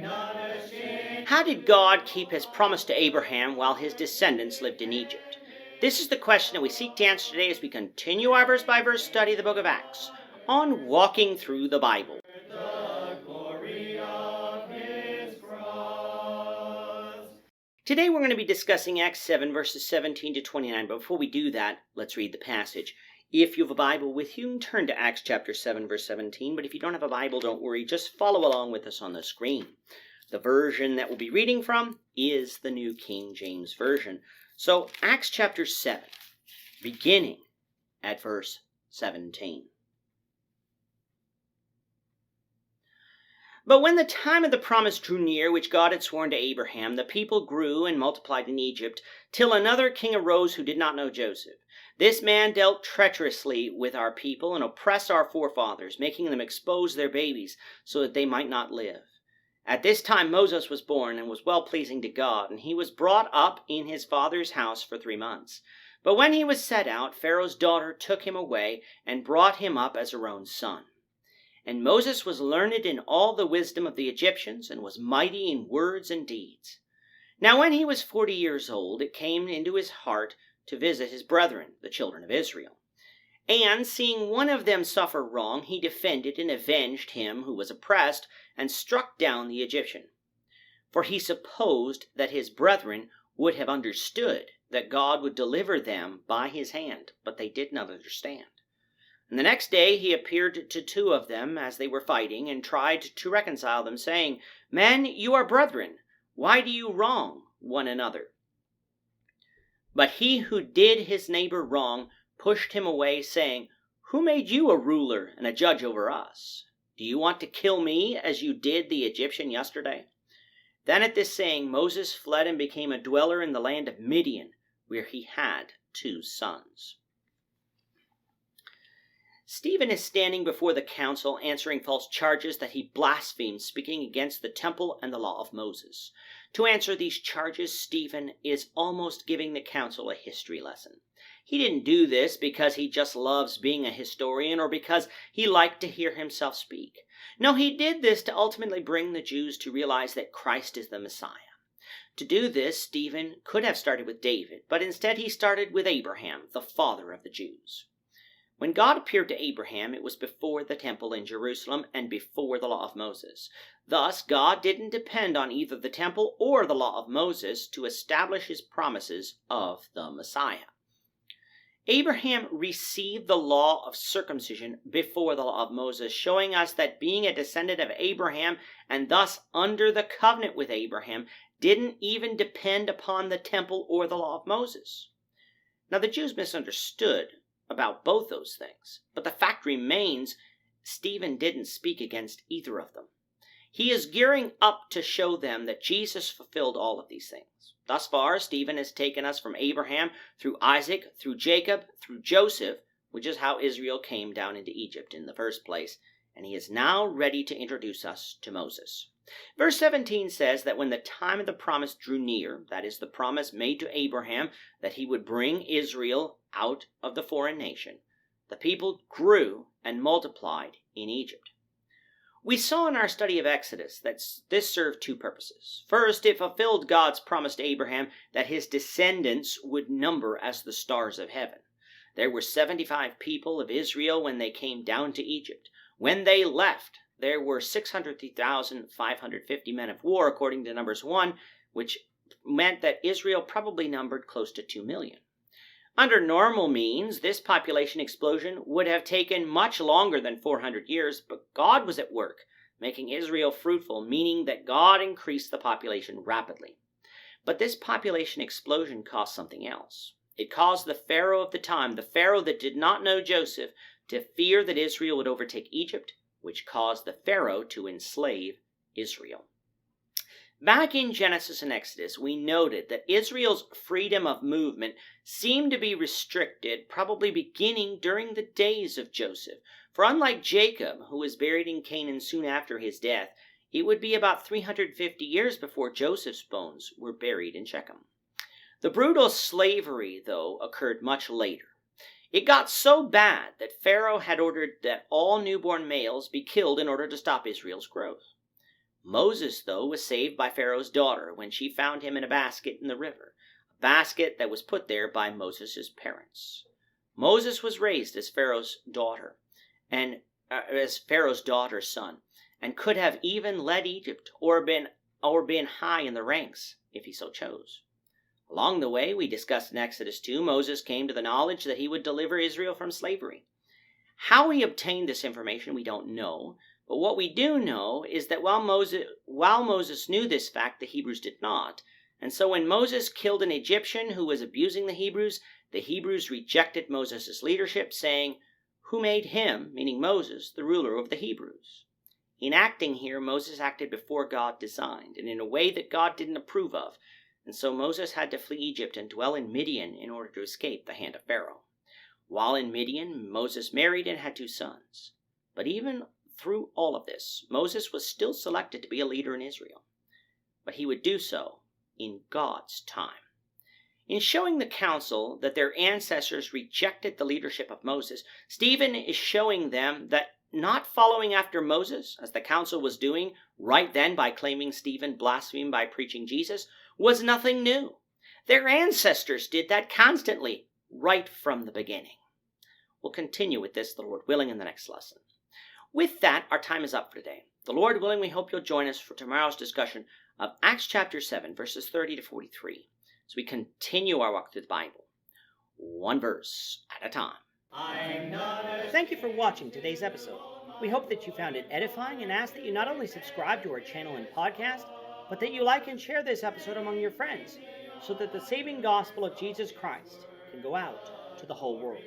How did God keep his promise to Abraham while his descendants lived in Egypt? This is the question that we seek to answer today as we continue our verse-by-verse study of the book of Acts on Walking Through the Bible. Today we're going to be discussing Acts 7 verses 17 to 29, but before we do that, let's read the passage. If you have a Bible with you, turn to Acts chapter 7 verse 17, but if you don't have a Bible, don't worry, just follow along with us on the screen. The version that we'll be reading from is the New King James Version. So, Acts chapter 7, beginning at verse 17. But when the time of the promise drew near, which God had sworn to Abraham, the people grew and multiplied in Egypt, till another king arose who did not know Joseph. This man dealt treacherously with our people and oppressed our forefathers, making them expose their babies so that they might not live. At this time Moses was born and was well-pleasing to God, and he was brought up in his father's house for 3 months. But when he was set out, Pharaoh's daughter took him away and brought him up as her own son. And Moses was learned in all the wisdom of the Egyptians, and was mighty in words and deeds. Now when he was 40 years old, it came into his heart to visit his brethren, the children of Israel. And seeing one of them suffer wrong, he defended and avenged him who was oppressed, and struck down the Egyptian. For he supposed that his brethren would have understood that God would deliver them by his hand, but they did not understand. And the next day he appeared to 2 of them as they were fighting, and tried to reconcile them, saying, Men, you are brethren. Why do you wrong one another? But he who did his neighbor wrong pushed him away, saying, Who made you a ruler and a judge over us? Do you want to kill me as you did the Egyptian yesterday? Then at this saying Moses fled and became a dweller in the land of Midian, where he had 2 sons. Stephen is standing before the council answering false charges that he blasphemed, speaking against the temple and the law of Moses. To answer these charges, Stephen is almost giving the council a history lesson. He didn't do this because he just loves being a historian or because he liked to hear himself speak. No, he did this to ultimately bring the Jews to realize that Christ is the Messiah. To do this, Stephen could have started with David, but instead he started with Abraham, the father of the Jews. When God appeared to Abraham, it was before the temple in Jerusalem and before the law of Moses. Thus, God didn't depend on either the temple or the law of Moses to establish his promises of the Messiah. Abraham received the law of circumcision before the law of Moses, showing us that being a descendant of Abraham and thus under the covenant with Abraham didn't even depend upon the temple or the law of Moses. Now, the Jews misunderstood about both those things, but the fact remains Stephen didn't speak against either of them. He is gearing up to show them that Jesus fulfilled all of these things. Thus far, Stephen has taken us from Abraham through Isaac, through Jacob, through Joseph, which is how Israel came down into Egypt in the first place, and he is now ready to introduce us to Moses. Verse 17 says that when the time of the promise drew near, that is the promise made to Abraham that he would bring Israel out of the foreign nation, the people grew and multiplied in Egypt. We saw in our study of Exodus that this served 2 purposes. First, it fulfilled God's promise to Abraham that his descendants would number as the stars of heaven. There were 75 people of Israel when they came down to Egypt. When they left, there were 603,550 men of war, according to Numbers 1, which meant that Israel probably numbered close to 2 million. Under normal means, this population explosion would have taken much longer than 400 years, but God was at work, making Israel fruitful, meaning that God increased the population rapidly. But this population explosion caused something else. It caused the Pharaoh of the time, the Pharaoh that did not know Joseph, to fear that Israel would overtake Egypt, which caused the Pharaoh to enslave Israel. Back in Genesis and Exodus, we noted that Israel's freedom of movement seemed to be restricted, probably beginning during the days of Joseph. For unlike Jacob, who was buried in Canaan soon after his death, it would be about 350 years before Joseph's bones were buried in Shechem. The brutal slavery, though, occurred much later. It got so bad that Pharaoh had ordered that all newborn males be killed in order to stop Israel's growth. Moses, though, was saved by Pharaoh's daughter when she found him in a basket in the river, a basket that was put there by Moses' parents. Moses was raised as Pharaoh's daughter, and as Pharaoh's daughter's son, and could have even led Egypt or been high in the ranks if he so chose. Along the way, we discussed in Exodus 2, Moses came to the knowledge that he would deliver Israel from slavery. How he obtained this information, we don't know, but what we do know is that while Moses knew this fact, the Hebrews did not. And so when Moses killed an Egyptian who was abusing the Hebrews rejected Moses' leadership, saying, "Who made him," meaning Moses, "the ruler of the Hebrews?" In acting here, Moses acted before God designed, and in a way that God didn't approve of, and so Moses had to flee Egypt and dwell in Midian in order to escape the hand of Pharaoh. While in Midian, Moses married and had 2 sons. But even through all of this, Moses was still selected to be a leader in Israel. But he would do so in God's time. In showing the council that their ancestors rejected the leadership of Moses, Stephen is showing them that not following after Moses, as the council was doing right then by claiming Stephen blasphemed by preaching Jesus, was nothing new. Their ancestors did that constantly, right from the beginning. We'll continue with this, the Lord willing, in the next lesson. With that, our time is up for today. The Lord willing, we hope you'll join us for tomorrow's discussion of Acts chapter 7, verses 30 to 43, as we continue our walk through the Bible, one verse at a time. Thank you for watching today's episode. We hope that you found it edifying and ask that you not only subscribe to our channel and podcast, but that you like and share this episode among your friends, so that the saving gospel of Jesus Christ can go out to the whole world.